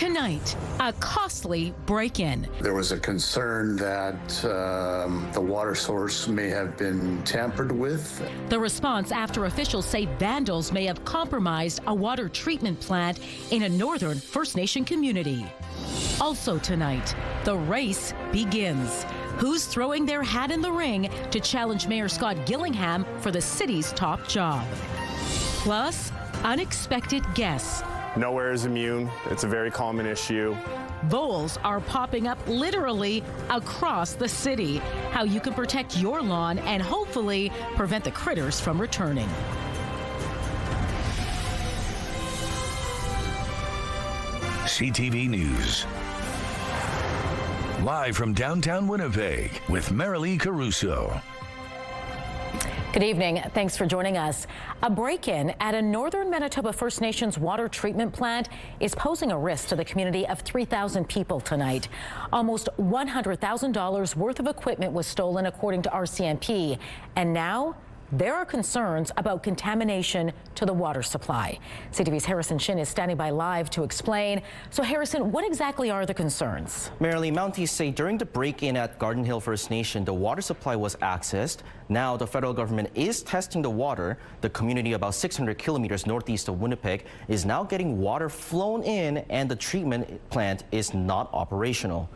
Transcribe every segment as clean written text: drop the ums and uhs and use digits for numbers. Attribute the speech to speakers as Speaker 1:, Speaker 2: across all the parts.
Speaker 1: Tonight, a costly break-in.
Speaker 2: There was a concern that the water source may have been tampered with.
Speaker 1: The response after officials say vandals may have compromised a water treatment plant in a northern First Nation community. Also tonight, the race begins. Who's throwing their hat in the ring to challenge Mayor Scott Gillingham for the city's top job? Plus, unexpected guests.
Speaker 3: Nowhere is immune. It's a very common issue.
Speaker 1: Voles are popping up literally across the city. How you can protect your lawn and hopefully prevent the critters from returning.
Speaker 4: CTV News. Live from downtown Winnipeg with Marilee Caruso.
Speaker 5: Good evening. Thanks for joining us. A break-in at a northern Manitoba First Nations water treatment plant is posing a risk to the community of 3,000 people tonight. Almost $100,000 worth of equipment was stolen, according to RCMP. And now there are concerns about contamination to the water supply. CTV's Harrison Shin is standing by live to explain. So Harrison, what exactly are the concerns?
Speaker 6: Marilee, Mounties say during the break-in at Garden Hill First Nation, the water supply was accessed. Now the federal government is testing the water. The community about 600 kilometers northeast of Winnipeg is now getting water flown in, and the treatment plant is not operational.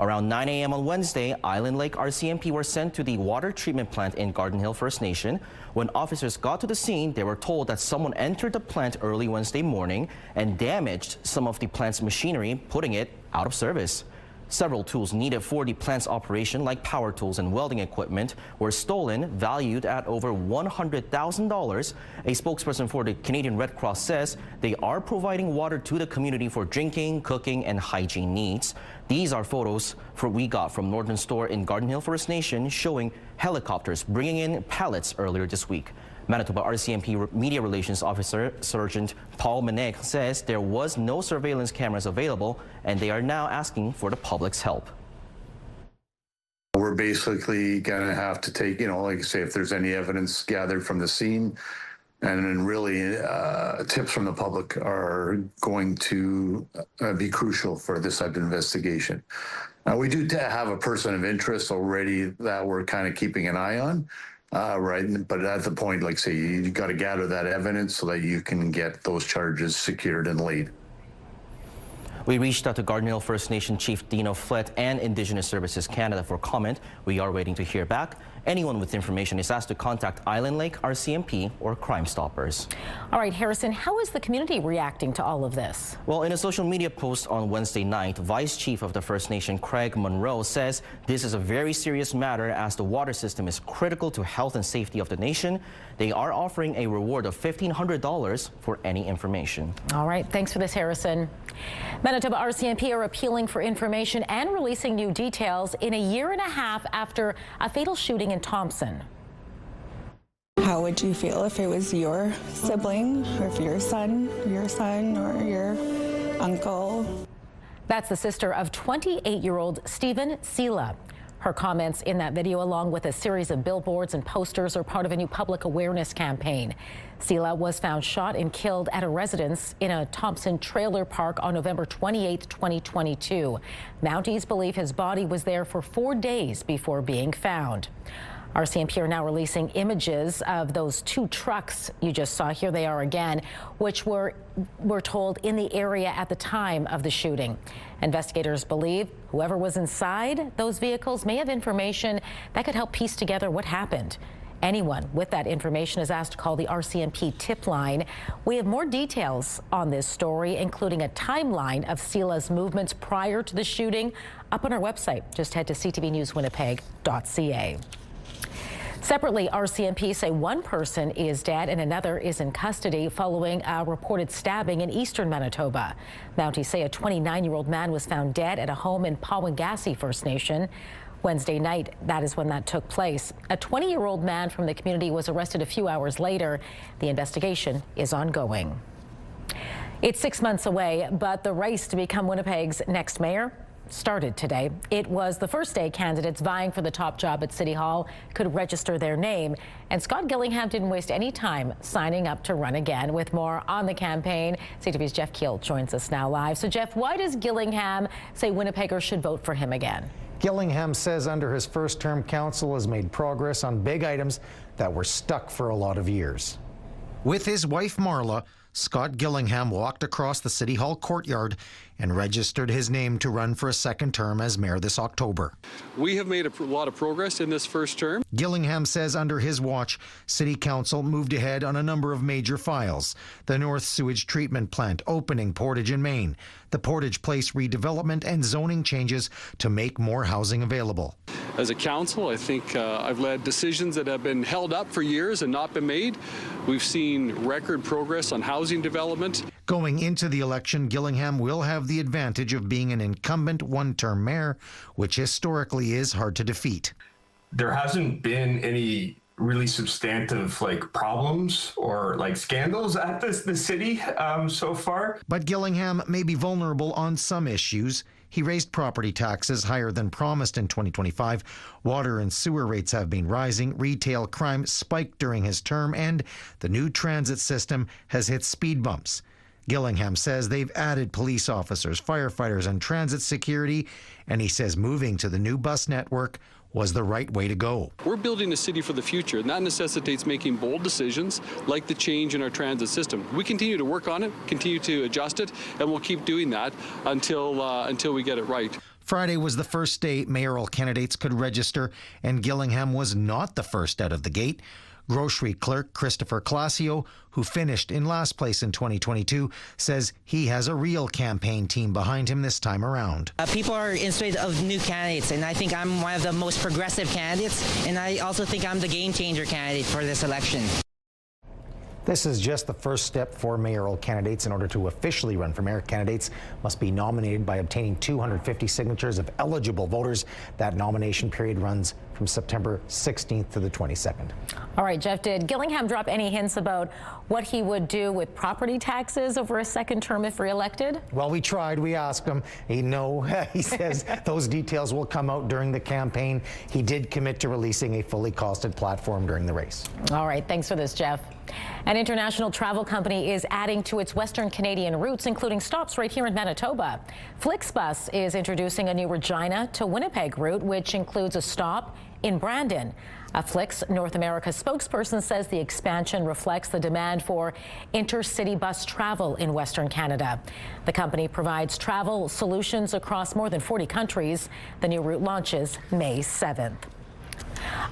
Speaker 6: Around 9 a.m. on Wednesday, Island Lake RCMP were sent to the water treatment plant in Garden Hill First Nation. When officers got to the scene, they were told that someone entered the plant early Wednesday morning and damaged some of the plant's machinery, putting it out of service. Several tools needed for the plant's operation, like power tools and welding equipment, were stolen, valued at over $100,000. A spokesperson for the Canadian Red Cross says they are providing water to the community for drinking, cooking, and hygiene needs. These are photos we got from Northern Store in Garden Hill First Nation showing helicopters bringing in pallets earlier this week. Manitoba RCMP Media Relations Officer Sergeant Paul Manek says there was no surveillance cameras available, and they are now asking for the public's help.
Speaker 2: We're basically going to have to take, like I say, if there's any evidence gathered from the scene, and then really tips from the public are going to be crucial for this type of investigation. We do have a person of interest already that we're kind of keeping an eye on. Right, but at the point, like say, you got to gather that evidence so that you can get those charges secured and laid.
Speaker 6: We reached out to Garden Hill First Nation Chief Dino Flett and Indigenous Services Canada for comment. We are waiting to hear back. Anyone with information is asked to contact Island Lake RCMP or Crime Stoppers.
Speaker 5: All right, Harrison, how is the community reacting to all of this?
Speaker 6: Well, in a social media post on Wednesday night, Vice Chief of the First Nation Craig Monroe says this is a very serious matter as the water system is critical to health and safety of the nation. They are offering a reward of $1,500 for any information.
Speaker 5: All right, thanks for this, Harrison. Manitoba RCMP are appealing for information and releasing new details in a year and a half after a fatal shooting in Thompson.
Speaker 7: How would you feel if it was your sibling, or if your son, or your uncle?
Speaker 5: That's the sister of 28-year-old Stephen Sila. Her comments in that video, along with a series of billboards and posters, are part of a new public awareness campaign. Sila was found shot and killed at a residence in a Thompson trailer park on November 28, 2022. Mounties believe his body was there for 4 days before being found. RCMP are now releasing images of those two trucks you just saw. Here they are again, which were told in the area at the time of the shooting. Investigators believe whoever was inside those vehicles may have information that could help piece together what happened. Anyone with that information is asked to call the RCMP tip line. We have more details on this story, including a timeline of Sila's movements prior to the shooting, up on our website. Just head to ctvnewswinnipeg.ca. Separately, RCMP say one person is dead and another is in custody following a reported stabbing in eastern Manitoba. Mounties say a 29-year-old man was found dead at a home in Pawingassi First Nation. Wednesday night, that is when that took place. A 20-year-old man from the community was arrested a few hours later. The investigation is ongoing. It's 6 months away, but the race to become Winnipeg's next mayor started today. It was the first day candidates vying for the top job at City Hall could register their name. And Scott Gillingham didn't waste any time signing up to run again. With more on the campaign, CTV's Jeff Keel joins us now live. So, Jeff, why does Gillingham say Winnipeggers should vote for him again?
Speaker 8: Gillingham says under his first term, council has made progress on big items that were stuck for a lot of years. With his wife Marla, Scott Gillingham walked across the City Hall courtyard and registered his name to run for a second term as mayor this October.
Speaker 9: We have made a lot of progress in this first term.
Speaker 8: Gillingham says under his watch, City Council moved ahead on a number of major files. The North Sewage Treatment Plant opening Portage in Maine, the Portage Place redevelopment and zoning changes to make more housing available.
Speaker 9: As a council, I think I've led decisions that have been held up for years and not been made. We've seen record progress on housing development.
Speaker 8: Going into the election, Gillingham will have the advantage of being an incumbent one-term mayor, which historically is hard to defeat.
Speaker 10: There hasn't been any really substantive problems or scandals at the city so far.
Speaker 8: But Gillingham may be vulnerable on some issues. He raised property taxes higher than promised in 2025. Water and sewer rates have been rising. Retail crime spiked during his term, and the new transit system has hit speed bumps. Gillingham says they've added police officers, firefighters, and transit security, and he says moving to the new bus network was the right way to go.
Speaker 9: We're building a city for the future, and that necessitates making bold decisions like the change in our transit system. We continue to work on it, continue to adjust it, and we'll keep doing that until we get it right.
Speaker 8: Friday was the first day mayoral candidates could register, and Gillingham was not the first out of the gate. Grocery clerk Christopher Classio, who finished in last place in 2022, says he has a real campaign team behind him this time around.
Speaker 11: People are in search of new candidates, and I think I'm one of the most progressive candidates, and I also think I'm the game changer candidate for this election.
Speaker 8: This is just the first step for mayoral candidates. In order to officially run for mayor, candidates must be nominated by obtaining 250 signatures of eligible voters. That nomination period runs from September 16th to the 22nd.
Speaker 5: All right, Jeff, did Gillingham drop any hints about what he would do with property taxes over a second term if reelected?
Speaker 8: Well, we tried. We asked him. He says those details will come out during the campaign. He did commit to releasing a fully costed platform during the race.
Speaker 5: All right, thanks for this, Jeff. An international travel company is adding to its Western Canadian routes, including stops right here in Manitoba. Flixbus is introducing a new Regina to Winnipeg route, which includes a stop in Brandon. A Flix North America spokesperson says the expansion reflects the demand for intercity bus travel in Western Canada. The company provides travel solutions across more than 40 countries. The new route launches May 7th.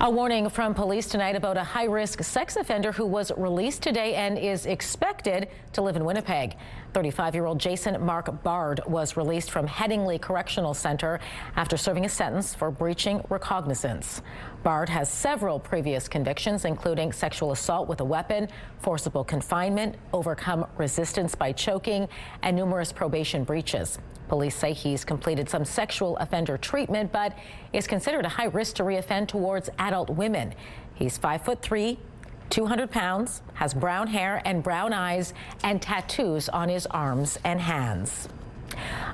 Speaker 5: A warning from police tonight about a high-risk sex offender who was released today and is expected to live in Winnipeg. 35-year-old Jason Mark Bard was released from Headingley Correctional Center after serving a sentence for breaching recognizance. Bard has several previous convictions, including sexual assault with a weapon, forcible confinement, overcome resistance by choking, and numerous probation breaches. Police say he's completed some sexual offender treatment, but is considered a high risk to reoffend towards adult women. He's 5'3", 200 pounds, has brown hair and brown eyes, and tattoos on his arms and hands.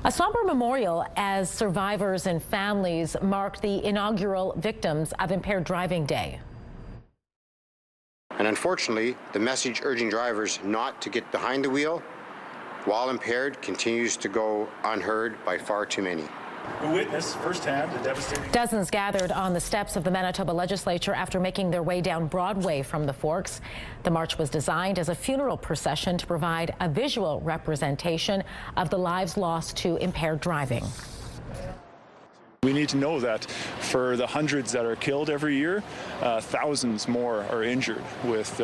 Speaker 5: A somber memorial as survivors and families marked the inaugural Victims of Impaired Driving Day.
Speaker 12: And unfortunately, the message urging drivers not to get behind the wheel while impaired continues to go unheard by far too many.
Speaker 13: We witnessed firsthand the devastating.
Speaker 5: Dozens gathered on the steps of the Manitoba legislature after making their way down Broadway from the Forks. The march was designed as a funeral procession to provide a visual representation of the lives lost to impaired driving.
Speaker 13: We need to know that for the hundreds that are killed every year, thousands more are injured with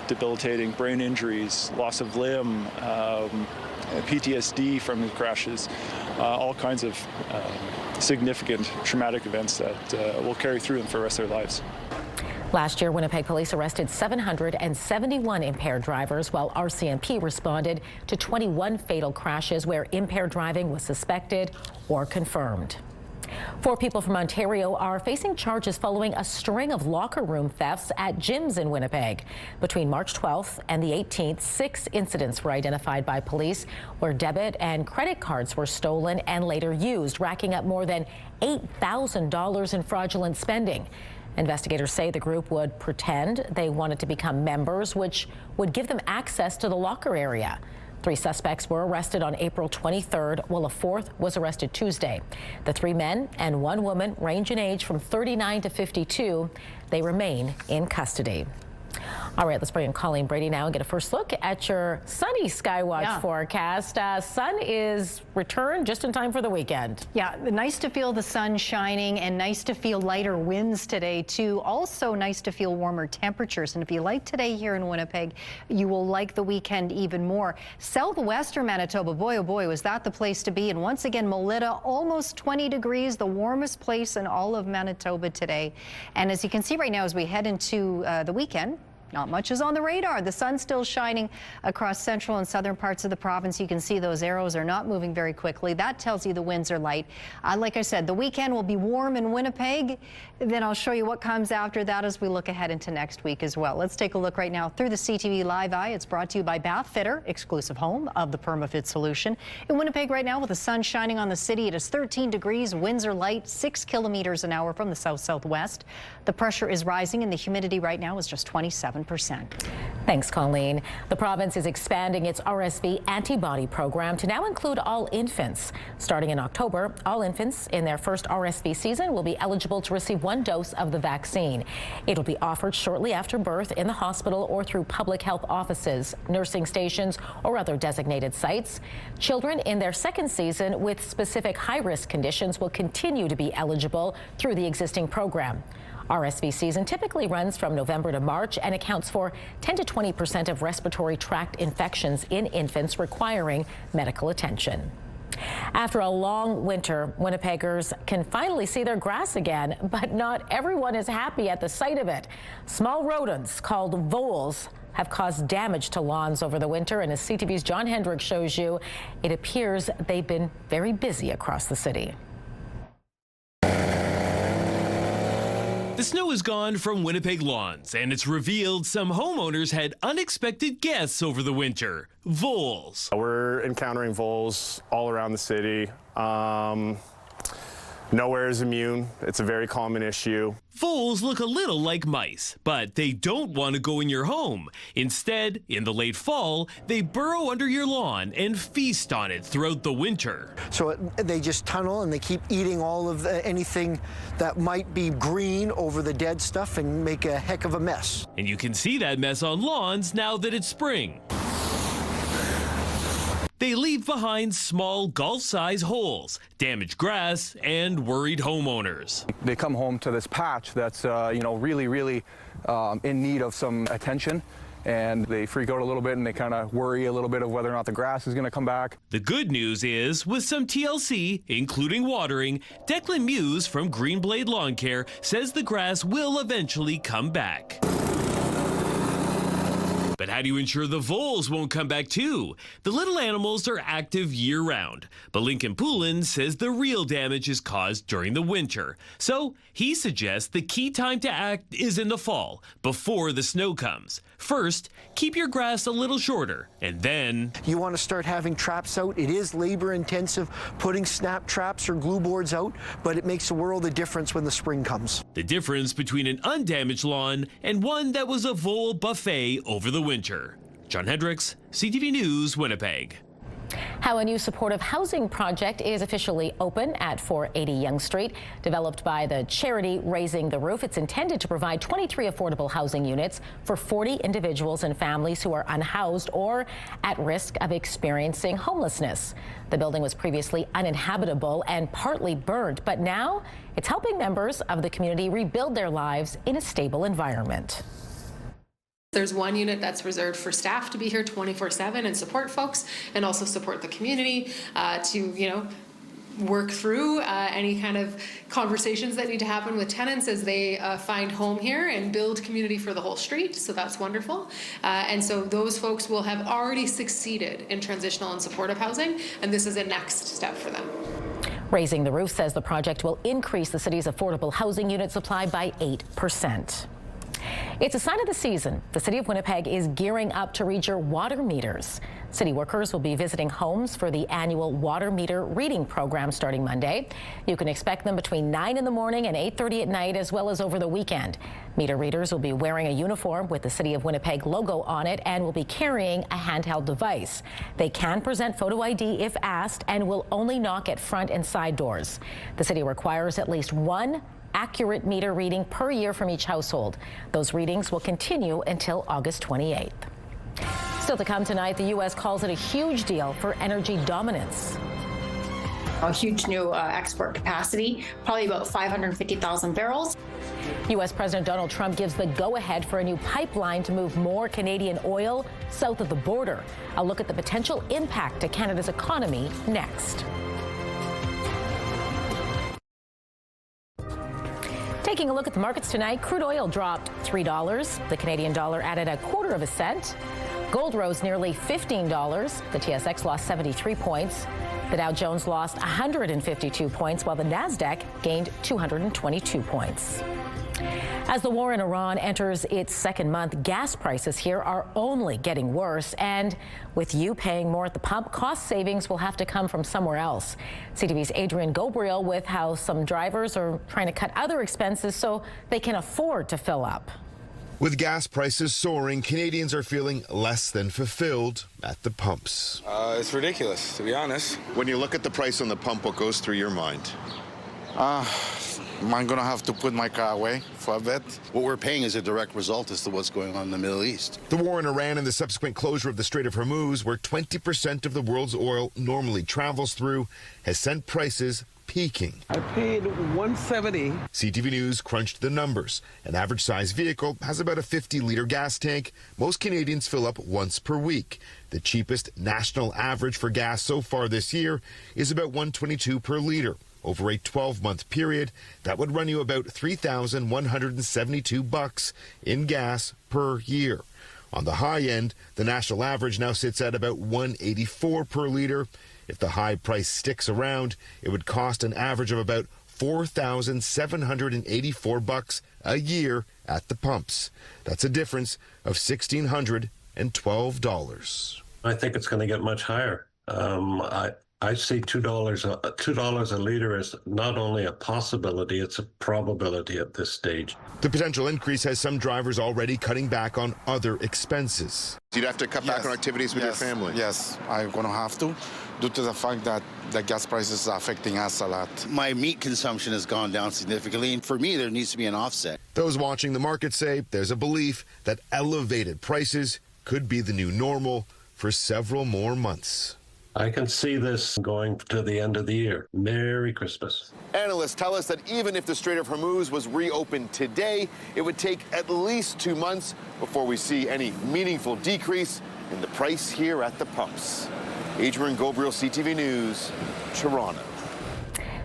Speaker 13: debilitating brain injuries, loss of limb, PTSD from the crashes, all kinds of significant traumatic events that will carry through them for the rest of their lives.
Speaker 5: Last year, Winnipeg police arrested 771 impaired drivers, while RCMP responded to 21 fatal crashes where impaired driving was suspected or confirmed. 4 people from Ontario are facing charges following a string of locker room thefts at gyms in Winnipeg. Between March 12th and the 18th, 6 incidents were identified by police where debit and credit cards were stolen and later used, racking up more than $8,000 in fraudulent spending. Investigators say the group would pretend they wanted to become members, which would give them access to the locker area. 3 suspects were arrested on April 23rd, while a 4th was arrested Tuesday. The 3 men and 1 woman range in age from 39 to 52. They remain in custody. All right, let's bring in Colleen Brady now and get a first look at your sunny Skywatch forecast. Sun is returned just in time for the weekend.
Speaker 14: Yeah, nice to feel the sun shining and nice to feel lighter winds today, too. Also nice to feel warmer temperatures. And if you like today here in Winnipeg, you will like the weekend even more. Southwestern Manitoba, boy, oh boy, was that the place to be. And once again, Melita, almost 20 degrees, the warmest place in all of Manitoba today. And as you can see right now, as we head into the weekend, not much is on the radar. The sun's still shining across central and southern parts of the province. You can see those arrows are not moving very quickly. That tells you the winds are light. Like I said, the weekend will be warm in Winnipeg. Then I'll show you what comes after that as we look ahead into next week as well. Let's take a look right now through the CTV Live Eye. It's brought to you by Bath Fitter, exclusive home of the PermaFit solution. In Winnipeg right now with the sun shining on the city, it is 13 degrees. Winds are light, 6 kilometers an hour from the south-southwest. The pressure is rising and the humidity right now is just 27%.
Speaker 5: Thanks, Colleen. The province is expanding its RSV antibody program to now include all infants. Starting in October, all infants in their first RSV season will be eligible to receive 1 dose of the vaccine. It will be offered shortly after birth in the hospital or through public health offices, nursing stations, or other designated sites. Children in their second season with specific high-risk conditions will continue to be eligible through the existing program. RSV season typically runs from November to March and accounts for 10 to 20% of respiratory tract infections in infants requiring medical attention. After a long winter, Winnipeggers can finally see their grass again, but not everyone is happy at the sight of it. Small rodents called voles have caused damage to lawns over the winter, and as CTV's John Hendricks shows you, it appears they've been very busy across the city.
Speaker 15: The snow is gone from Winnipeg lawns, and it's revealed some homeowners had unexpected guests over the winter. Voles.
Speaker 3: We're encountering voles all around the city. Nowhere is immune. It's a very common issue.
Speaker 15: Voles look a little like mice, but they don't want to go in your home. Instead, in the late fall, they burrow under your lawn and feast on it throughout the winter.
Speaker 16: So they just tunnel and they keep eating all of anything that might be green over the dead stuff and make a heck of a mess.
Speaker 15: And you can see that mess on lawns now that it's spring. They leave behind small golf-size holes, damaged grass, and worried homeowners.
Speaker 17: They come home to this patch that's, really in need of some attention, and they freak out a little bit and they kind of worry a little bit of whether or not the grass is going to come back.
Speaker 15: The good news is, with some TLC, including watering, Declan Muse from Greenblade Lawn Care says the grass will eventually come back. But how do you ensure the voles won't come back too? The little animals are active year-round, but Lincoln Poulin says the real damage is caused during the winter. So he suggests the key time to act is in the fall, before the snow comes. First, keep your grass a little shorter, and then...
Speaker 16: You want to start having traps out. It is labor-intensive putting snap traps or glue boards out, but it makes a world of difference when the spring comes.
Speaker 15: The difference between an undamaged lawn and one that was a vole buffet over the winter. John Hendricks, CTV News, Winnipeg.
Speaker 5: How a new supportive housing project is officially open at 480 Yonge Street. Developed by the charity Raising the Roof, it's intended to provide 23 affordable housing units for 40 individuals and families who are unhoused or at risk of experiencing homelessness. The building was previously uninhabitable and partly burned, but now it's helping members of the community rebuild their lives in a stable environment.
Speaker 18: There's one unit that's reserved for staff to be here 24/7 and support folks, and also support the community to, work through any kind of conversations that need to happen with tenants as they find home here and build community for the whole street. So that's wonderful. And so those folks will have already succeeded in transitional and supportive housing, and this is a next step for them.
Speaker 5: Raising the Roof says the project will increase the city's affordable housing unit supply by 8%. It's a sign of the season. The city of Winnipeg is gearing up to read your water meters. City workers will be visiting homes for the annual water meter reading program starting Monday. You can expect them between 9 in the morning and 8:30 at night, as well as over the weekend. Meter readers will be wearing a uniform with the City of Winnipeg logo on it and will be carrying a handheld device. They can present photo ID if asked and will only knock at front and side doors. The city requires at least one accurate meter reading per year from each household. Those readings will continue until August 28th. Still to come tonight, the U.S. calls it a huge deal for energy dominance.
Speaker 19: A huge new export capacity, probably about 550,000 barrels.
Speaker 5: U.S. President Donald Trump gives the go-ahead for a new pipeline to move more Canadian oil south of the border. A look at the potential impact to Canada's economy next. Taking a look at the markets tonight, crude oil dropped $3. The Canadian dollar added a quarter of a cent. Gold rose nearly $15. The TSX lost 73 points. The Dow Jones lost 152 points, while the Nasdaq gained 222 points. As the war in Iran enters its second month, gas prices here are only getting worse. And with you paying more at the pump, cost savings will have to come from somewhere else. CTV's Adrian Gobriel with how some drivers are trying to cut other expenses so they can afford to fill up.
Speaker 20: With gas prices soaring, Canadians are feeling less than fulfilled at the pumps.
Speaker 21: It's ridiculous, to be honest.
Speaker 20: When you look at the price on the pump, what goes through your mind?
Speaker 22: Am I going to have to put my car away for a bit?
Speaker 23: What we're paying is a direct result as to what's going on in the Middle East.
Speaker 20: The war in Iran and the subsequent closure of the Strait of Hormuz, where 20% of the world's oil normally travels through, has sent prices peaking.
Speaker 24: I paid $170.
Speaker 20: CTV News crunched the numbers. An average-sized vehicle has about a 50-liter gas tank. Most Canadians fill up once per week. The cheapest national average for gas so far this year is about $1.22 per liter. Over a 12-month period, that would run you about $3,172 in gas per year. On the high end, the national average now sits at about $1.84 per liter. If the high price sticks around, it would cost an average of about $4,784 a year at the pumps. That's a difference of $1,612.
Speaker 25: I think it's going to get much higher. I see $2 a liter as not only a possibility, it's a probability at this stage.
Speaker 20: The potential increase has some drivers already cutting back on other expenses. You'd have to cut back on activities with your family.
Speaker 22: Yes, I'm going to have to, due to the fact that the gas prices are affecting us a lot.
Speaker 23: My meat consumption has gone down significantly, and for me, there needs to be an offset.
Speaker 20: Those watching the market say there's a belief that elevated prices could be the new normal for several more months.
Speaker 25: I can see this going to the end of the year. Merry Christmas.
Speaker 20: Analysts tell us that even if the Strait of Hormuz was reopened today, it would take at least 2 months before we see any meaningful decrease in the price here at the pumps. Adrian Gobriel, CTV News, Toronto.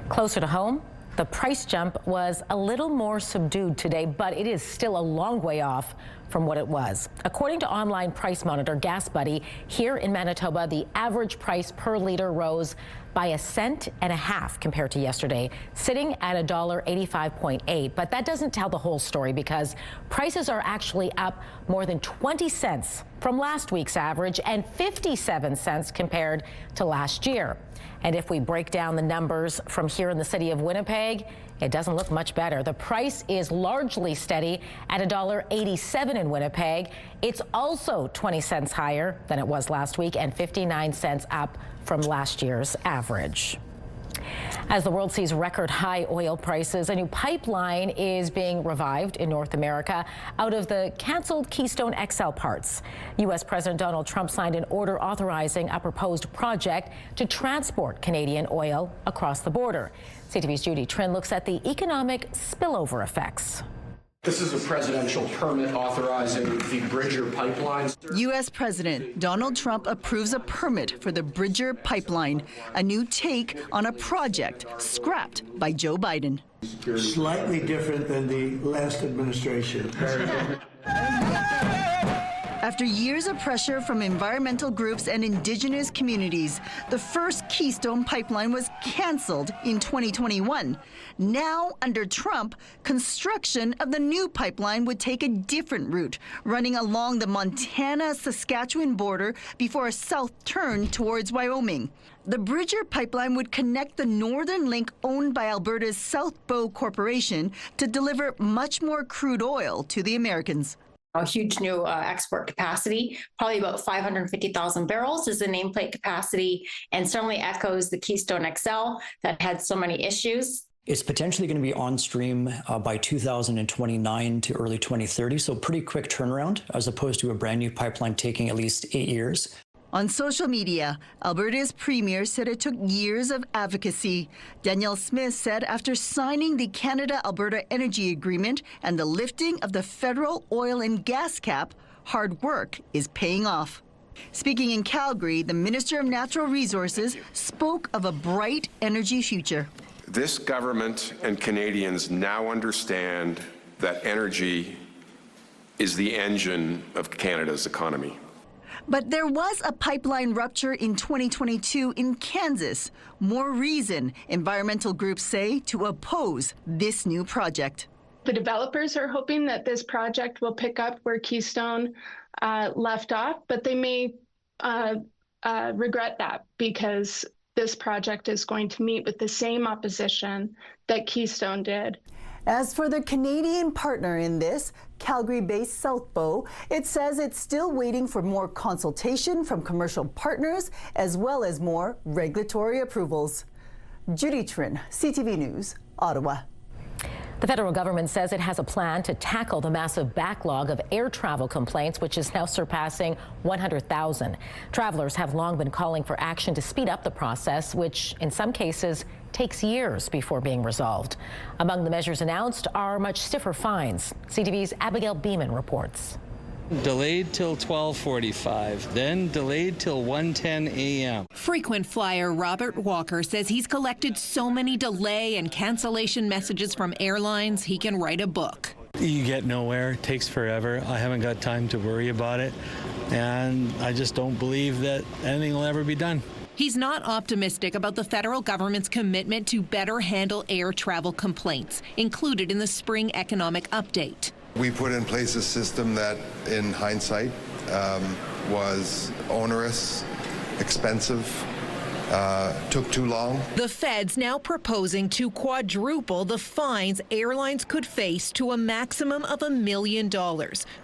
Speaker 5: Closer to home, the price jump was a little more subdued today, but it is still a long way off from what it was. According to online price monitor Gas Buddy, here in Manitoba, the average price per liter rose by 1.5 cents compared to yesterday, sitting at $1.85.8. But that doesn't tell the whole story because prices are actually up more than 20 cents from last week's average and 57 cents compared to last year. And if we break down the numbers from here in the city of Winnipeg, it doesn't look much better. The price is largely steady at $1.87 in Winnipeg. It's also 20 cents higher than it was last week and 59 cents up from last year's average. As the world sees record high oil prices, a new pipeline is being revived in North America out of the canceled Keystone XL parts. U.S. President Donald Trump signed an order authorizing a proposed project to transport Canadian oil across the border. CTV's Judy Trin looks at the economic spillover effects.
Speaker 26: This is a presidential permit authorizing the Bridger pipeline.
Speaker 27: U.S. President Donald Trump approves a permit for the Bridger pipeline, a new take on a project scrapped by Joe Biden.
Speaker 28: Slightly different than the last administration.
Speaker 27: A After years of pressure from environmental groups and indigenous communities, the first Keystone pipeline was canceled in 2021. Now, under Trump, construction of the new pipeline would take a different route, running along the Montana-Saskatchewan border before a south turn towards Wyoming. The Bridger pipeline would connect the northern link owned by Alberta's South Bow Corporation to deliver much more crude oil to the Americans.
Speaker 19: A huge new export capacity, probably about 550,000 barrels is the nameplate capacity, and certainly echoes the Keystone XL that had so many issues.
Speaker 1: It's potentially going to be on stream by 2029 to early 2030, so pretty quick turnaround as opposed to a brand new pipeline taking at least 8 years.
Speaker 27: On social media, Alberta's premier said it took years of advocacy. Danielle Smith said after signing the Canada-Alberta Energy Agreement and the lifting of the federal oil and gas cap, hard work is paying off. Speaking in Calgary, the Minister of Natural Resources spoke of a bright energy future.
Speaker 2: This government and Canadians now understand that energy is the engine of Canada's economy.
Speaker 27: But there was a pipeline rupture in 2022 in Kansas. More reason, environmental groups say, to oppose this new project.
Speaker 4: The developers are hoping that this project will pick up where Keystone left off, but they may regret that because this project is going to meet with the same opposition that Keystone did.
Speaker 27: As for the Canadian partner in this, Calgary-based South Bow, it says it's still waiting for more consultation from commercial partners as well as more regulatory approvals. Judy Trin, CTV News, Ottawa.
Speaker 5: The federal government says it has a plan to tackle the massive backlog of air travel complaints, which is now surpassing 100,000. Travelers have long been calling for action to speed up the process, which in some cases takes years before being resolved. Among the measures announced are much stiffer fines. CTV's Abigail Beeman reports.
Speaker 6: Delayed till 12:45, then delayed till 1:10 a.m.
Speaker 7: Frequent flyer Robert Walker says he's collected so many delay and cancellation messages from airlines he can write a book.
Speaker 6: You get nowhere, it takes forever. I haven't got time to worry about it, and I just don't believe that anything will ever be done.
Speaker 7: He's not optimistic about the federal government's commitment to better handle air travel complaints, included in the spring economic update.
Speaker 9: We put in place a system that, in hindsight, was onerous, expensive, took too long.
Speaker 7: The Fed's now proposing to quadruple the fines airlines could face to a maximum of $1 million.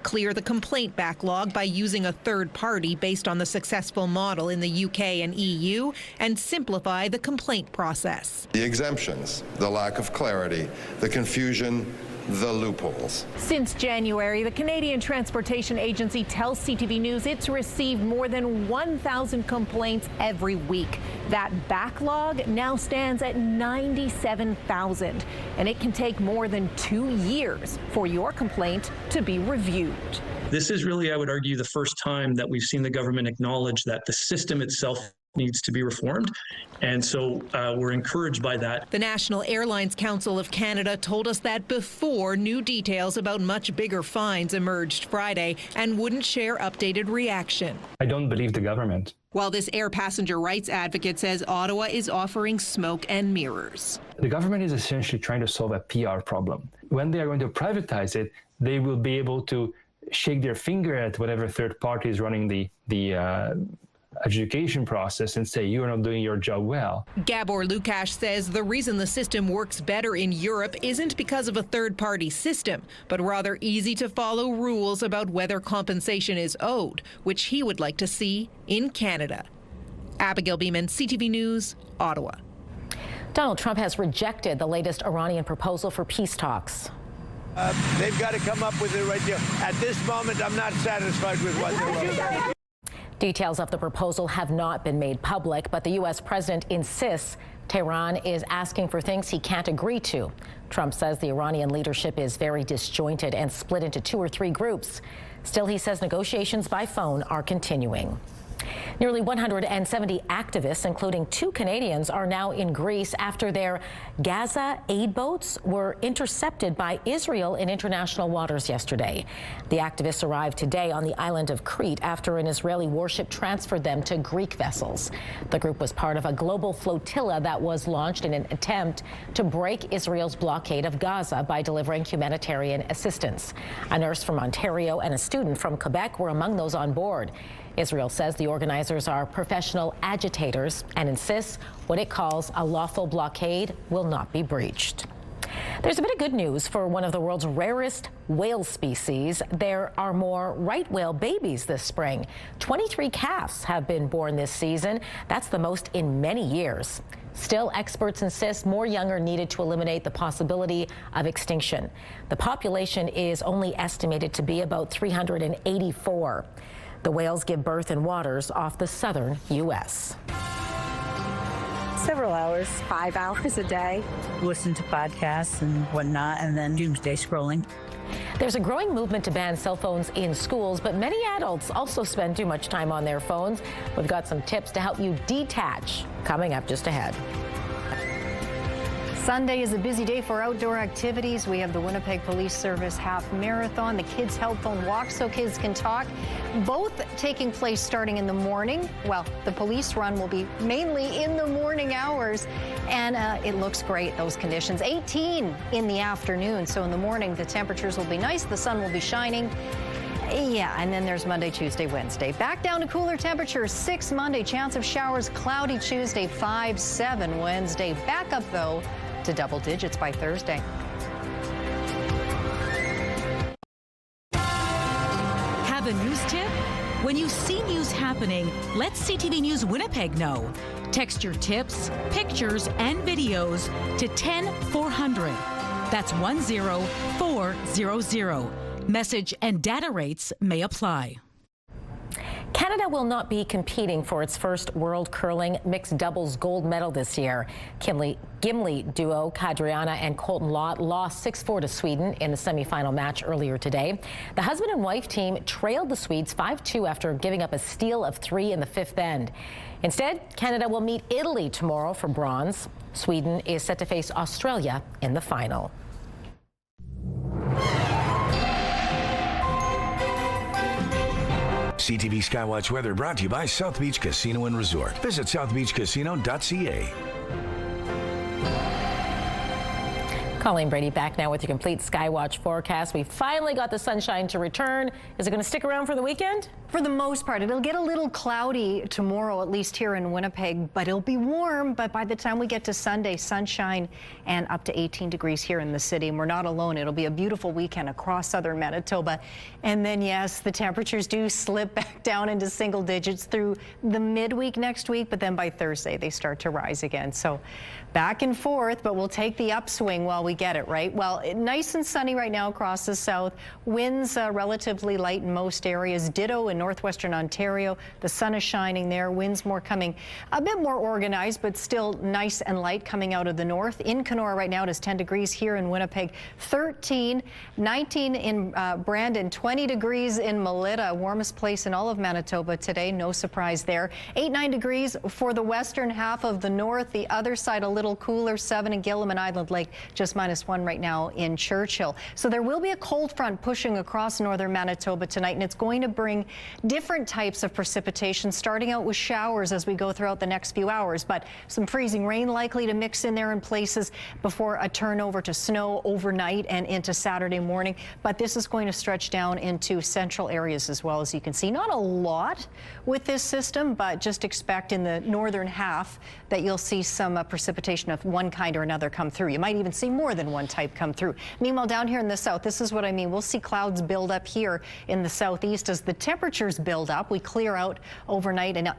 Speaker 7: Clear the complaint backlog by using a third party based on the successful model in the UK and EU, and simplify the complaint process.
Speaker 9: The exemptions, the lack of clarity, the confusion, the loopholes.
Speaker 7: Since January, the Canadian Transportation Agency tells CTV News it's received more than 1,000 complaints every week. That backlog now stands at 97,000, and it can take more than 2 years for your complaint to be reviewed.
Speaker 10: This is really, I would argue, the first time that we've seen the government acknowledge that the system itself needs to be reformed. And so we're encouraged by that.
Speaker 7: The National Airlines Council of Canada told us that before new details about much bigger fines emerged Friday and wouldn't share updated reaction.
Speaker 28: I don't believe the government.
Speaker 7: While this air passenger rights advocate says Ottawa is offering smoke and mirrors.
Speaker 28: The government is essentially trying to solve a PR problem. When they are going to privatize it, they will be able to shake their finger at whatever third party is running the adjudication process and say, you are not doing your job well.
Speaker 7: Gabor Lukash says the reason the system works better in Europe isn't because of a third-party system, but rather easy-to-follow rules about whether compensation is owed, which he would like to see in Canada. Abigail Beeman, CTV News, Ottawa.
Speaker 5: Donald Trump has rejected the latest Iranian proposal for peace talks.
Speaker 29: They've got to come up with the right deal. At this moment, I'm not satisfied with what they're.
Speaker 5: Details of the proposal have not been made public, but the U.S. president insists Tehran is asking for things he can't agree to. Trump says the Iranian leadership is very disjointed and split into 2 or 3 groups. Still, he says negotiations by phone are continuing. Nearly 170 activists, including 2 Canadians, are now in Greece after their Gaza aid boats were intercepted by Israel in international waters yesterday. The activists arrived today on the island of Crete after an Israeli warship transferred them to Greek vessels. The group was part of a global flotilla that was launched in an attempt to break Israel's blockade of Gaza by delivering humanitarian assistance. A nurse from Ontario and a student from Quebec were among those on board. Israel says the organizers are professional agitators and insists what it calls a lawful blockade will not be breached. There's a bit of good news for one of the world's rarest whale species. There are more right whale babies this spring. 23 calves have been born this season. That's the most in many years. Still, experts insist more young are needed to eliminate the possibility of extinction. The population is only estimated to be about 384. The whales give birth in waters off the southern U.S.
Speaker 3: Several hours, 5 hours a day. Listen to podcasts and whatnot, and then doomsday scrolling.
Speaker 5: There's a growing movement to ban cell phones in schools, but many adults also spend too much time on their phones. We've got some tips to help you detach coming up just ahead.
Speaker 8: Sunday is a busy day for outdoor activities. We have the Winnipeg Police Service Half Marathon, the Kids Help Phone Walk So Kids Can Talk, both taking place starting in the morning. Well, the police run will be mainly in the morning hours, and it looks great, those conditions. 18 in the afternoon, so in the morning the temperatures will be nice, the sun will be shining. Yeah, and then there's Monday, Tuesday, Wednesday. Back down to cooler temperatures. 6 Monday, chance of showers, cloudy Tuesday, 5-7 Wednesday. Back up, though, to double digits by Thursday.
Speaker 11: Have a news tip? When you see news happening, let CTV News Winnipeg know. Text your tips, pictures, and videos to 10400. That's 10400. Message and data rates may apply.
Speaker 5: Canada will not be competing for its first World Curling Mixed Doubles gold medal this year. Gimli duo Kadriana and Colton Lott lost 6-4 to Sweden in the semifinal match earlier today. The husband and wife team trailed the Swedes 5-2 after giving up a steal of 3 in the 5th end. Instead, Canada will meet Italy tomorrow for bronze. Sweden is set to face Australia in the final.
Speaker 12: CTV Skywatch weather brought to you by South Beach Casino and Resort. Visit southbeachcasino.ca.
Speaker 5: Colleen Brady back now with your complete Skywatch forecast. We finally got the sunshine to return. Is it going to stick around for the weekend?
Speaker 8: For the most part, it'll get a little cloudy tomorrow, at least here in Winnipeg, but it'll be warm. But by the time we get to Sunday, sunshine and up to 18 degrees here in the city. And we're not alone. It'll be a beautiful weekend across southern Manitoba. And then, yes, the temperatures do slip back down into single digits through the midweek next week. But then by Thursday, they start to rise again. So back and forth, but we'll take the upswing while we get it, right? Well, nice and sunny right now across the south. Winds relatively light in most areas. Ditto in northwestern Ontario. The sun is shining there. Winds more coming a bit more organized, but still nice and light coming out of the north. In Kenora right now it is 10 degrees here in Winnipeg, 13, 19 in Brandon, 20 degrees in Melita, warmest place in all of Manitoba today. No surprise there. 8-9 degrees for the western half of the north. The other side a little cooler, 7 in Gillam and Island Lake, just -1 right now in Churchill. So there will be a cold front pushing across northern Manitoba tonight, and it's going to bring different types of precipitation, starting out with showers as we go throughout the next few hours, but some freezing rain likely to mix in there in places before a turnover to snow overnight and into Saturday morning. But this is going to stretch down into central areas as well, as you can see. Not a lot with this system, but just expect in the northern half that you'll see some precipitation of one kind or another come through. You might even see more than one type come through. Meanwhile, down here in the south, this is what I mean. We'll see clouds build up here in the southeast as the temperatures build up. We clear out overnight and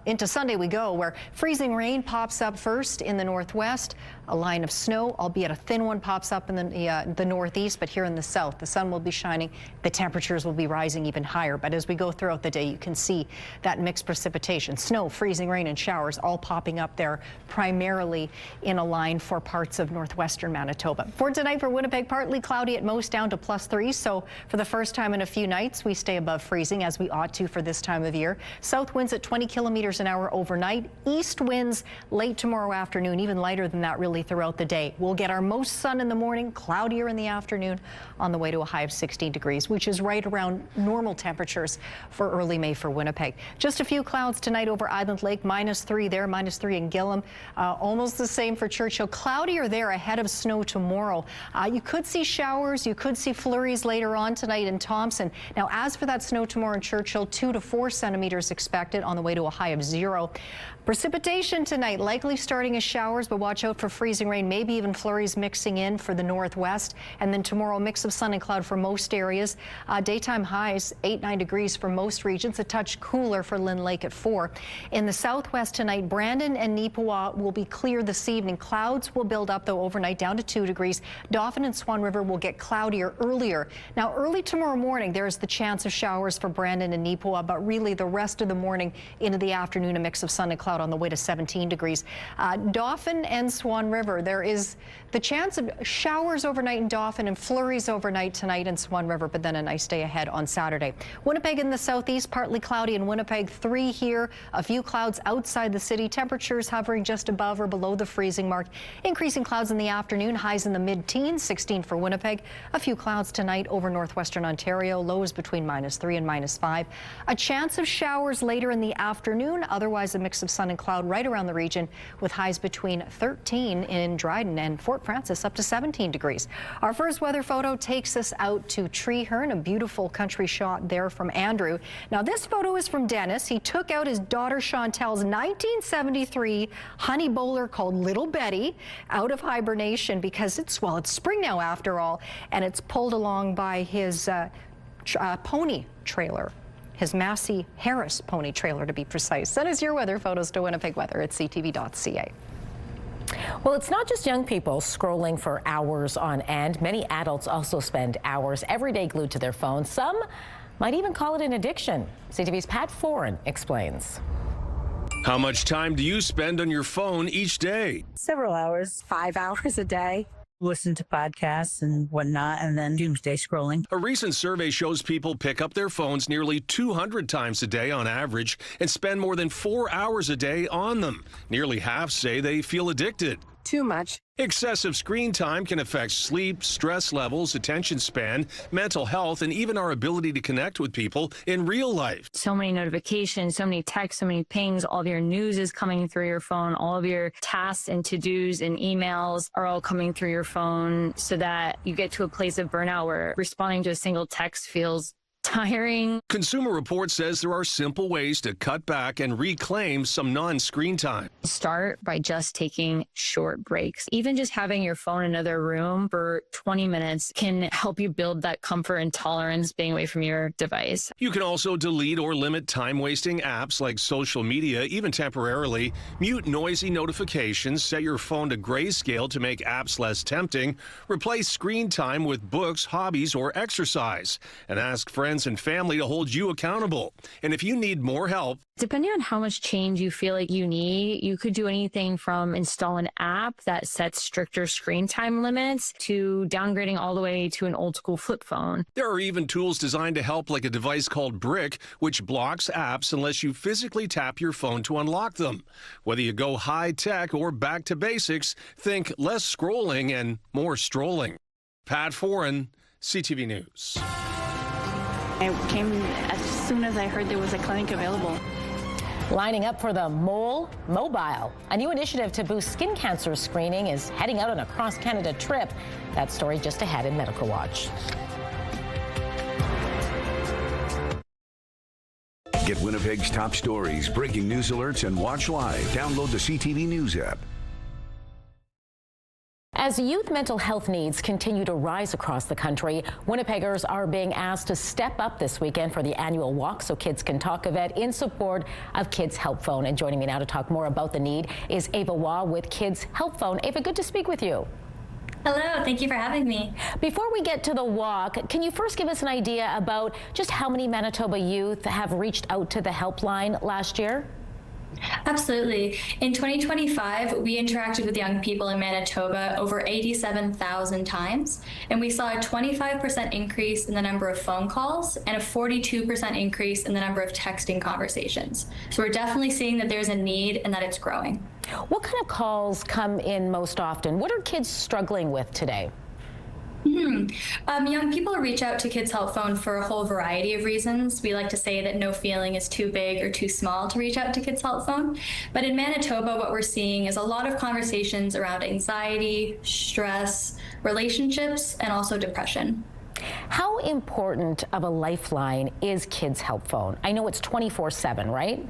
Speaker 8: into Sunday we go, where freezing rain pops up first in the northwest. A line of snow, albeit a thin one, pops up in the northeast, but here in the south, the sun will be shining. The temperatures will be rising even higher. But as we go throughout the day, you can see that mixed precipitation, snow, freezing rain, and showers all popping up there, primarily in a line for parts of northwestern Manitoba. Manitoba. For tonight, for Winnipeg, partly cloudy at most, down to +3. So for the first time in a few nights, we stay above freezing, as we ought to for this time of year. South winds at 20 kilometers an hour overnight. East winds late tomorrow afternoon, even lighter than that really throughout the day. We'll get our most sun in the morning, cloudier in the afternoon, on the way to a high of 16 degrees, which is right around normal temperatures for early May for Winnipeg. Just a few clouds tonight over Island Lake, -3 there, -3 in Gillam. Almost the same for Churchill. Cloudier there ahead of snow tomorrow. You could see showers, you could see flurries later on tonight in Thompson. Now, as for that snow tomorrow in Churchill, 2 to 4 centimeters expected on the way to a high of 0. Precipitation tonight, likely starting as showers, but watch out for freezing rain, maybe even flurries mixing in for the northwest. And then tomorrow, a mix of sun and cloud for most areas. Daytime highs, 8-9 degrees for most regions, a touch cooler for Lynn Lake at 4. In the southwest tonight, Brandon and Neepawa will be clear this evening. Clouds will build up, though, overnight down to 2 degrees. Dauphin and Swan River will get cloudier earlier. Now, early tomorrow morning, there is the chance of showers for Brandon and Neepawa, but really the rest of the morning into the afternoon, a mix of sun and cloud on the way to 17 degrees. Dauphin and Swan River, there is the chance of showers overnight in Dauphin and flurries overnight tonight in Swan River, but then a nice day ahead on Saturday. Winnipeg in the southeast, partly cloudy in Winnipeg, 3 here, a few clouds outside the city, temperatures hovering just above or below the freezing mark. Increasing clouds in the afternoon, highs in the mid-teens, 16 for Winnipeg. A few clouds tonight over northwestern Ontario, lows between -3 and -5. A chance of showers later in the afternoon, otherwise a mix of sun and cloud right around the region, with highs between 13 in Dryden and Fort Frances up to 17 degrees. Our first weather photo takes us out to Treeherne, a beautiful country shot there from Andrew. Now, this photo is from Dennis. He took out his daughter Chantel's 1973 honey bowler called Little Betty out of hibernation because it's spring now after all, and it's pulled along by his pony trailer. His Massey Harris pony trailer, to be precise. That is your weather photos to Winnipeg Weather at ctv.ca.
Speaker 5: Well, it's not just young people scrolling for hours on end. Many adults also spend hours every day glued to their phones. Some might even call it an addiction. CTV's Pat Foran explains.
Speaker 13: How much time do you spend on your phone each day?
Speaker 3: Several hours, 5 hours a day. Listen to podcasts and whatnot, and then doomsday scrolling.
Speaker 13: A recent survey shows people pick up their phones nearly 200 times a day on average and spend more than 4 hours a day on them. Nearly half say they feel addicted.
Speaker 14: Too much.
Speaker 13: Excessive screen time can affect sleep, stress levels, attention span, mental health, and even our ability to connect with people in real life.
Speaker 15: So many notifications, so many texts, so many pings, all of your news is coming through your phone, all of your tasks and to-dos and emails are all coming through your phone, so that you get to a place of burnout where responding to a single text feels tiring.
Speaker 13: Consumer Reports says there are simple ways to cut back and reclaim some non-screen time.
Speaker 15: Start by just taking short breaks. Even just having your phone in another room for 20 minutes can help you build that comfort and tolerance being away from your device.
Speaker 13: You can also delete or limit time-wasting apps like social media, even temporarily. Mute noisy notifications, set your phone to grayscale to make apps less tempting. Replace screen time with books, hobbies, or exercise. And ask friends and family to hold you accountable. And if you need more help,
Speaker 15: depending on how much change you feel like you need, you could do anything from install an app that sets stricter screen time limits to downgrading all the way to an old school flip phone.
Speaker 13: There are even tools designed to help, like a device called Brick, which blocks apps unless you physically tap your phone to unlock them. Whether you go high tech or back to basics, think less scrolling and more strolling. Pat Foran, CTV News.
Speaker 16: I came as soon as I heard there was a clinic available.
Speaker 5: Lining up for the Mole Mobile. A new initiative to boost skin cancer screening is heading out on a cross-Canada trip. That story just ahead in Medical Watch.
Speaker 12: Get Winnipeg's top stories, breaking news alerts, and watch live. Download the CTV News app.
Speaker 5: As youth mental health needs continue to rise across the country, Winnipeggers are being asked to step up this weekend for the annual Walk So Kids Can Talk event in support of Kids Help Phone. And joining me now to talk more about the need is Ava Waugh with Kids Help Phone. Ava, good to speak with you.
Speaker 17: Hello, thank you for having me.
Speaker 5: Before we get to the walk, can you first give us an idea about just how many Manitoba youth have reached out to the helpline last year?
Speaker 17: Absolutely. In 2025, we interacted with young people in Manitoba over 87,000 times, and we saw a 25% increase in the number of phone calls and a 42% increase in the number of texting conversations. So we're definitely seeing that there's a need and that it's growing.
Speaker 5: What kind of calls come in most often? What are kids struggling with today?
Speaker 17: Young people reach out to Kids Help Phone for a whole variety of reasons. We like to say that no feeling is too big or too small to reach out to Kids Help Phone. But in Manitoba, what we're seeing is a lot of conversations around anxiety, stress, relationships, and also depression.
Speaker 5: How important of a lifeline is Kids Help Phone? I know it's 24/7, right?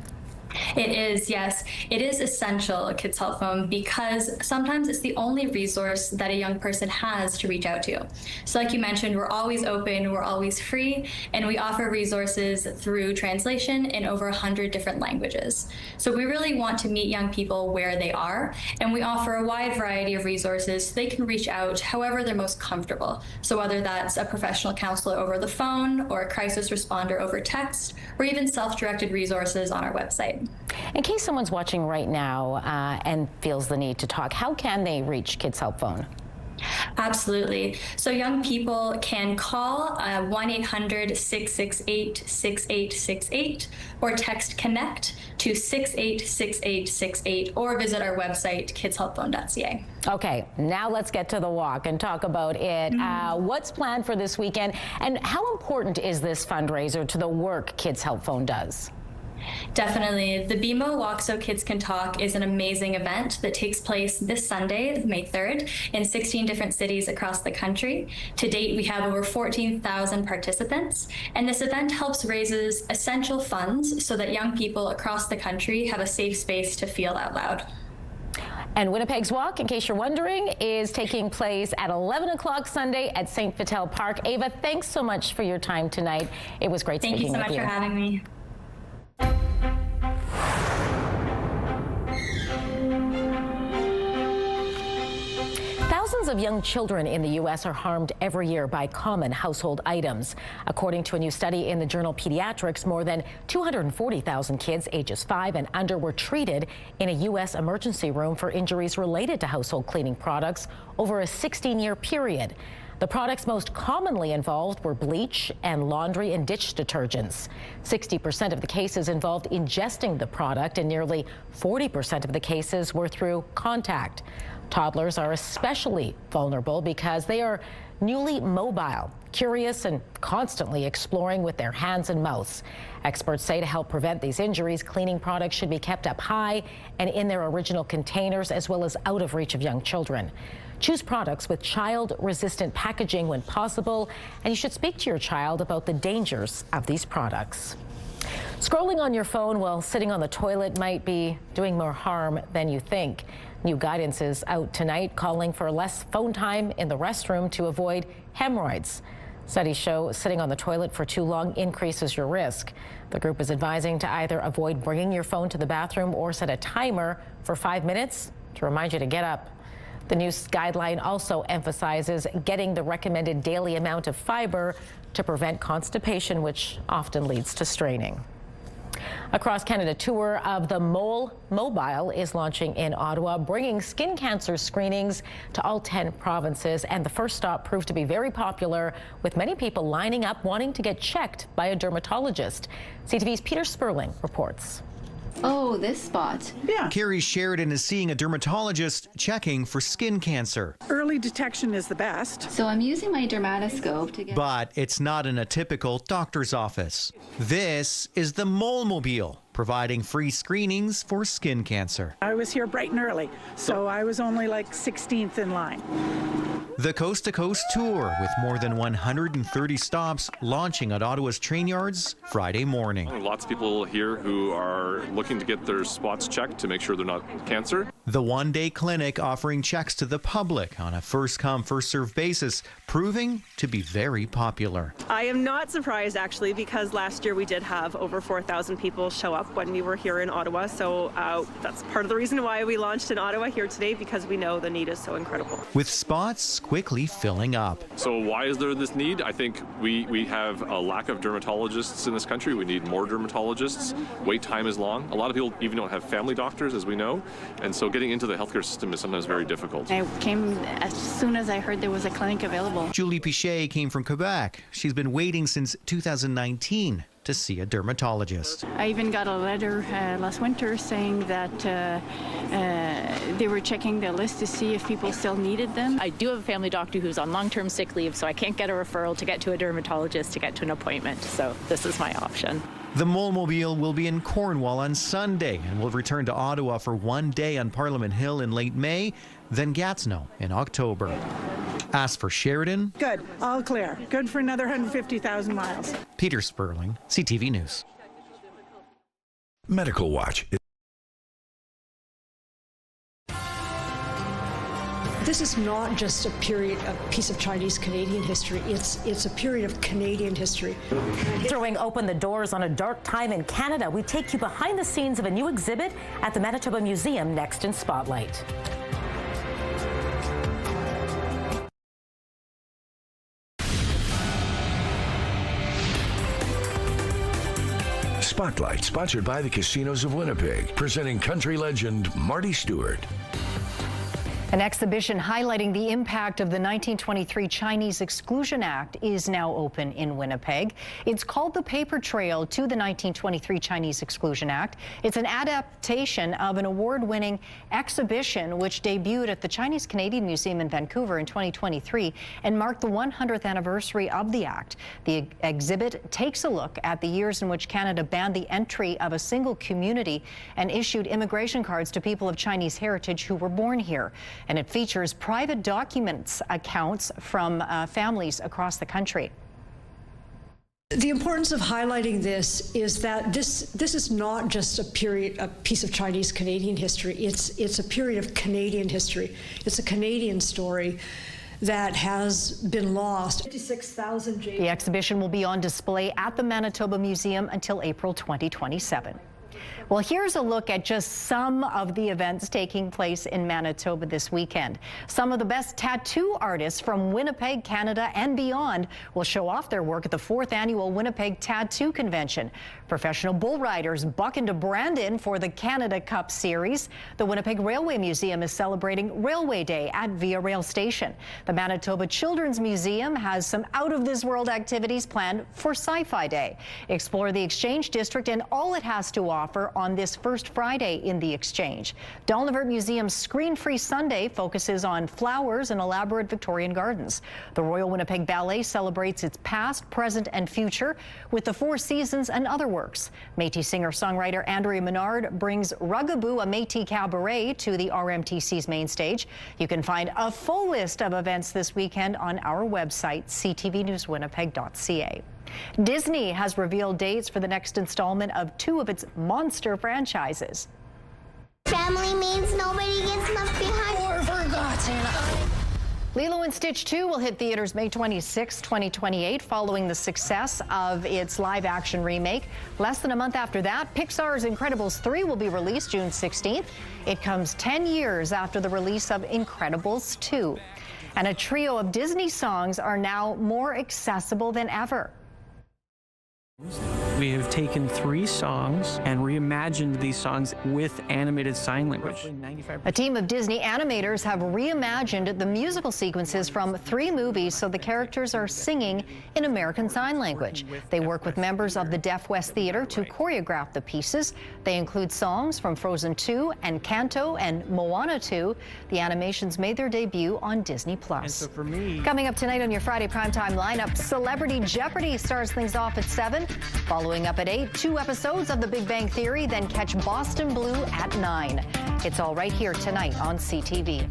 Speaker 17: It is, yes. It is essential, a Kids Help Phone, because sometimes it's the only resource that a young person has to reach out to. So like you mentioned, we're always open, we're always free, and we offer resources through translation in over 100 different languages. So we really want to meet young people where they are, and we offer a wide variety of resources so they can reach out however they're most comfortable. So whether that's a professional counselor over the phone, or a crisis responder over text, or even self-directed resources on our website.
Speaker 5: In case someone's watching right now and feels the need to talk, how can they reach Kids Help Phone?
Speaker 17: Absolutely. So young people can call 1-800-668-6868 or text CONNECT to 686868 or visit our website, kidshelpphone.ca.
Speaker 5: Okay, now let's get to the walk and talk about it. What's planned for this weekend, and how important is this fundraiser to the work Kids Help Phone does?
Speaker 17: Definitely. The BMO Walk So Kids Can Talk is an amazing event that takes place this Sunday, May 3rd, in 16 different cities across the country. To date, we have over 14,000 participants, and this event helps raises essential funds so that young people across the country have a safe space to feel out loud.
Speaker 5: And Winnipeg's Walk, in case you're wondering, is taking place at 11 o'clock Sunday at St. Vital Park. Ava, thanks so much for your time tonight. It was great speaking with you.
Speaker 17: Thank you so much for having me.
Speaker 5: Thousands of young children in the U.S. are harmed every year by common household items. According to a new study in the journal Pediatrics, more than 240,000 kids ages 5 and under were treated in a U.S. emergency room for injuries related to household cleaning products over a 16-year period. The products most commonly involved were bleach and laundry and dish detergents. 60% of the cases involved ingesting the product, and nearly 40% of the cases were through contact. Toddlers are especially vulnerable because they are newly mobile, curious, and constantly exploring with their hands and mouths. Experts say to help prevent these injuries, cleaning products should be kept up high and in their original containers, as well as out of reach of young children. Choose products with child-resistant packaging when possible, and you should speak to your child about the dangers of these products. Scrolling on your phone while sitting on the toilet might be doing more harm than you think. New guidance is out tonight calling for less phone time in the restroom to avoid hemorrhoids. Studies show sitting on the toilet for too long increases your risk. The group is advising to either avoid bringing your phone to the bathroom or set a timer for 5 minutes to remind you to get up. The new guideline also emphasizes getting the recommended daily amount of fiber to prevent constipation, which often leads to straining. A cross-Canada tour of the Mole Mobile is launching in Ottawa, bringing skin cancer screenings to all 10 provinces. And the first stop proved to be very popular, with many people lining up wanting to get checked by a dermatologist. CTV's Peter Sperling reports.
Speaker 14: Oh, this spot.
Speaker 18: Yeah. Carrie Sheridan is seeing a dermatologist checking for skin cancer.
Speaker 14: Early detection is the best. So I'm using my dermatoscope to get...
Speaker 18: But it's not in a typical doctor's office. This is the Mole Mobile, providing free screenings for skin cancer.
Speaker 14: I was here bright and early, so I was only like 16th in line.
Speaker 18: The Coast to Coast tour, with more than 130 stops, launching at Ottawa's train yards Friday morning.
Speaker 20: Lots of people here who are looking to get their spots checked to make sure they're not cancer.
Speaker 18: The one-day clinic offering checks to the public on a first-come, first-served basis, proving to be very popular.
Speaker 1: I am not surprised, actually, because last year we did have over 4,000 people show up when we were here in Ottawa. So that's part of the reason why we launched in Ottawa here today, because we know the need is so incredible.
Speaker 18: With spots quickly filling up.
Speaker 19: So why is there this need? I think we have a lack of dermatologists in this country. We need more dermatologists. Wait time is long. A lot of people even don't have family doctors, as we know. And so getting into the healthcare system is sometimes very difficult.
Speaker 16: I came as soon as I heard there was a clinic available.
Speaker 18: Julie Pichet came from Quebec. She's been waiting since 2019 to see a dermatologist.
Speaker 16: I even got a letter last winter saying that they were checking the list to see if people still needed them.
Speaker 20: I do have a family doctor who's on long-term sick leave, so I can't get a referral to get to a dermatologist to get to an appointment. So this is my option.
Speaker 18: The Molemobile will be in Cornwall on Sunday and will return to Ottawa for one day on Parliament Hill in late May, then Gatineau in October. As for Sheridan,
Speaker 14: Good, all clear. Good for another 150,000 miles.
Speaker 18: Peter Sperling, CTV News.
Speaker 12: Medical Watch.
Speaker 21: This is not just a piece of Chinese-Canadian history. It's a period of Canadian history.
Speaker 5: Throwing open the doors on a dark time in Canada, we take you behind the scenes of a new exhibit at the Manitoba Museum next in Spotlight.
Speaker 12: Spotlight, sponsored by the Casinos of Winnipeg, presenting country legend Marty Stewart.
Speaker 8: An exhibition highlighting the impact of the 1923 Chinese Exclusion Act is now open in Winnipeg. It's called The Paper Trail to the 1923 Chinese Exclusion Act. It's an adaptation of an award-winning exhibition which debuted at the Chinese Canadian Museum in Vancouver in 2023 and marked the 100th anniversary of the act. The exhibit takes a look at the years in which Canada banned the entry of a single community and issued immigration cards to people of Chinese heritage who were born here. And it features private documents accounts from families across the country.
Speaker 21: The importance of highlighting this is that this is not just a piece of Chinese-Canadian history. It's a period of Canadian history. It's a Canadian story that has been lost. 56,000.
Speaker 8: The exhibition will be on display at the Manitoba Museum until April 2027. Well, here's a look at just some of the events taking place in Manitoba this weekend. Some of the best tattoo artists from Winnipeg, Canada, and beyond will show off their work at the 4th Annual Winnipeg Tattoo Convention. Professional bull riders buck into Brandon for the Canada Cup Series. The Winnipeg Railway Museum is celebrating Railway Day at Via Rail Station. The Manitoba Children's Museum has some out-of-this-world activities planned for Sci-Fi Day. Explore the Exchange District and all it has to offer on this first Friday in the Exchange. Dolnevert Museum's Screen-Free Sunday focuses on flowers and elaborate Victorian gardens. The Royal Winnipeg Ballet celebrates its past, present, and future with the Four Seasons and other works. Métis singer-songwriter Andrea Menard brings Rugaboo, a Métis cabaret, to the RMTC's main stage. You can find a full list of events this weekend on our website, ctvnewswinnipeg.ca. Disney has revealed dates for the next installment of 2 of its monster franchises.
Speaker 22: Family means nobody gets left behind or forgotten.
Speaker 8: Lilo & Stitch 2 will hit theaters May 26, 2028, following the success of its live-action remake. Less than a month after that, Pixar's Incredibles 3 will be released June 16th. It comes 10 years after the release of Incredibles 2. And a trio of Disney songs are now more accessible than ever.
Speaker 23: We have taken 3 songs and reimagined these songs with animated sign language.
Speaker 8: A team of Disney animators have reimagined the musical sequences from 3 movies so the characters are singing in American Sign Language. They work with members of the Deaf West Theatre to choreograph the pieces. They include songs from Frozen 2, Encanto, and Moana 2. The animations made their debut on Disney+. Coming up tonight on your Friday primetime lineup, Celebrity Jeopardy starts things off at 7. Following up at 8, 2 episodes of The Big Bang Theory, then catch Boston Blue at 9. It's all right here tonight on CTV.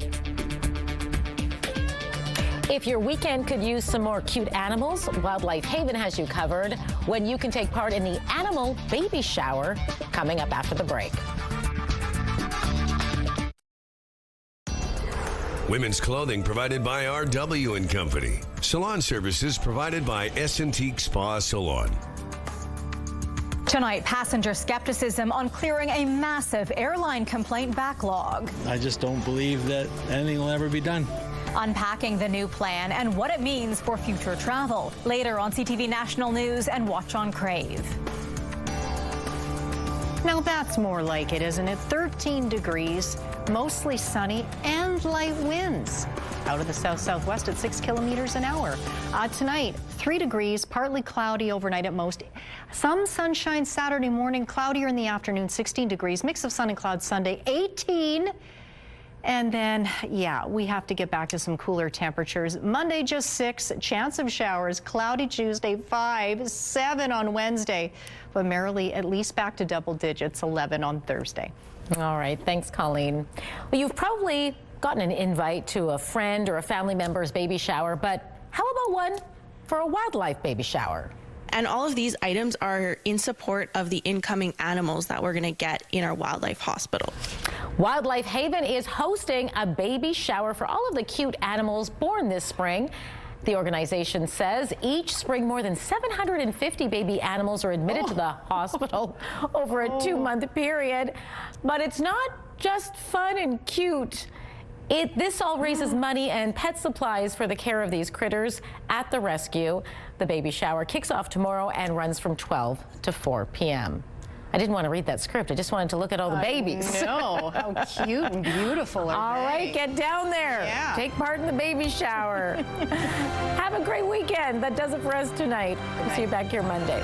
Speaker 5: If your weekend could use some more cute animals, Wildlife Haven has you covered when you can take part in the animal baby shower coming up after the break.
Speaker 12: Women's clothing provided by RW & Company. Salon services provided by S&Teak Spa Salon.
Speaker 2: Tonight, passenger skepticism on clearing a massive airline complaint backlog.
Speaker 4: I just don't believe that anything will ever be done.
Speaker 2: Unpacking the new plan and what it means for future travel. Later on CTV National News and watch on Crave.
Speaker 8: Now that's more like it, isn't it? 13 degrees, mostly sunny and light winds. Out of the south-southwest at 6 kilometers an hour. Tonight, 3 degrees, partly cloudy overnight at most. Some sunshine Saturday morning, cloudier in the afternoon, 16 degrees. Mix of sun and clouds Sunday, 18. And then, yeah, we have to get back to some cooler temperatures. Monday, just 6, chance of showers. Cloudy Tuesday, 5, 7 on Wednesday. But merrily, at least back to double digits, 11 on Thursday.
Speaker 5: All right, thanks, Colleen. Well, you've probably gotten an invite to a friend or a family member's baby shower, but how about one for a wildlife baby shower?
Speaker 6: And all of these items are in support of the incoming animals that we're going to get in our wildlife hospital.
Speaker 5: Wildlife Haven is hosting a baby shower for all of the cute animals born this spring. The organization says each spring more than 750 baby animals are admitted to the hospital over a 2-month period. But it's not just fun and cute. This all raises money and pet supplies for the care of these critters at the rescue. The baby shower kicks off tomorrow and runs from 12 to 4 p.m. I didn't want to read that script. I just wanted to look at all the babies.
Speaker 8: No, how cute and beautiful are
Speaker 5: all
Speaker 8: they?
Speaker 5: Right, get down there.
Speaker 8: Yeah.
Speaker 5: Take part in the baby shower. Have a great weekend. That does it for us tonight. We'll see you back here Monday.